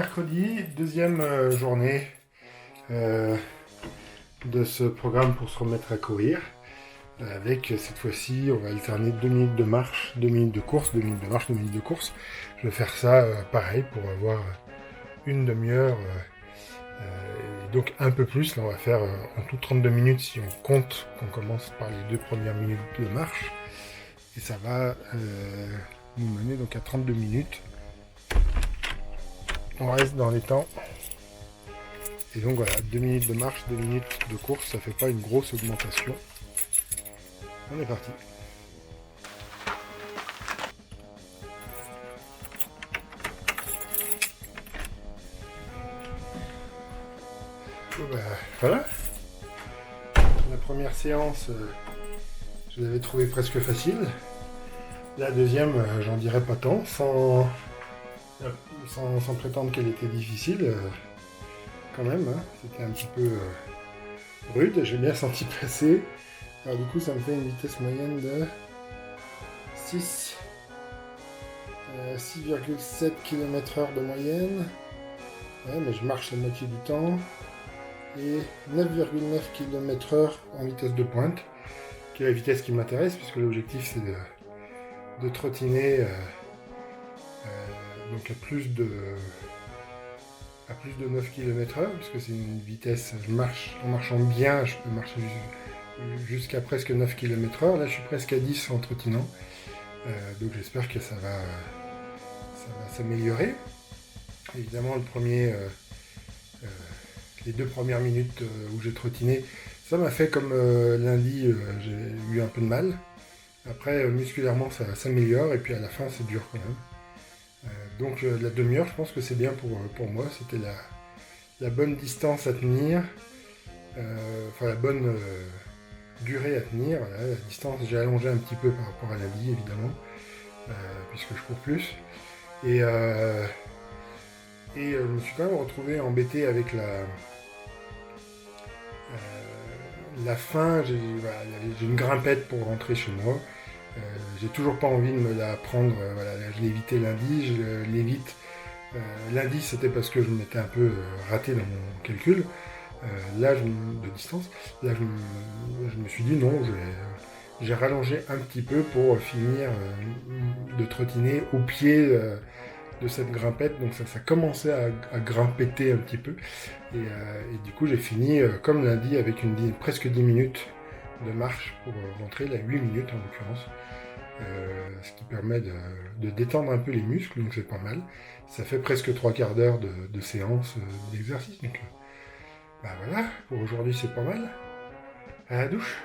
mercredi, deuxième journée de ce programme pour se remettre à courir. Avec cette fois-ci, on va alterner 2 minutes de marche, 2 minutes de course, 2 minutes de marche, 2 minutes de course. Je vais faire ça pareil pour avoir une demi-heure, donc un peu plus. Là, on va faire en tout 32 minutes si on compte qu'on commence par les 2 premières minutes de marche. Et ça va nous mener donc à 32 minutes. On reste dans les temps. Et donc voilà, 2 minutes de marche, 2 minutes de course, ça fait pas une grosse augmentation. On est parti. Bon, bah, voilà. La première séance, je l'avais trouvée presque facile. La deuxième, j'en dirais pas tant, sans prétendre qu'elle était difficile. Quand même, hein. C'était un petit peu rude, j'ai bien senti passer. Alors du coup ça me fait une vitesse moyenne de 6,7 km/h de moyenne. Ouais, mais je marche la moitié du temps. Et 9,9 km/h en vitesse de pointe, qui est la vitesse qui m'intéresse, puisque l'objectif c'est de trottiner donc à plus de 9 km/h, puisque c'est une vitesse, en marchant bien, je peux marcher jusqu'à presque 9 km/h. Là, je suis presque à 10 en trottinant. Donc j'espère que ça va s'améliorer. Évidemment, les 2 premières minutes où j'ai trottiné, ça m'a fait comme lundi, j'ai eu un peu de mal. Après, musculairement, ça s'améliore, et puis à la fin, c'est dur quand même. Donc la demi-heure, je pense que c'est bien pour moi. C'était la bonne distance à tenir, enfin la bonne durée à tenir. Voilà, la distance, j'ai allongé un petit peu par rapport à lundi, évidemment, puisque je cours plus. Et je me suis quand même retrouvé embêté avec la fin. J'ai une grimpette pour rentrer chez moi. J'ai toujours pas envie de me la prendre. Voilà, je l'ai évité lundi, je l'évite. Lundi, c'était parce que je m'étais un peu raté dans mon calcul de distance. Là, je me suis dit non, j'ai rallongé un petit peu pour finir de trottiner au pied de cette grimpette. Donc ça commençait à grimpeter un petit peu. Et du coup, j'ai fini comme lundi avec presque 10 minutes de marche pour rentrer, là 8 minutes en l'occurrence. Ce qui permet de détendre un peu les muscles, donc c'est pas mal. Ça fait presque 3/4 d'heure de séance d'exercice. Donc bah voilà, pour aujourd'hui c'est pas mal. À la douche.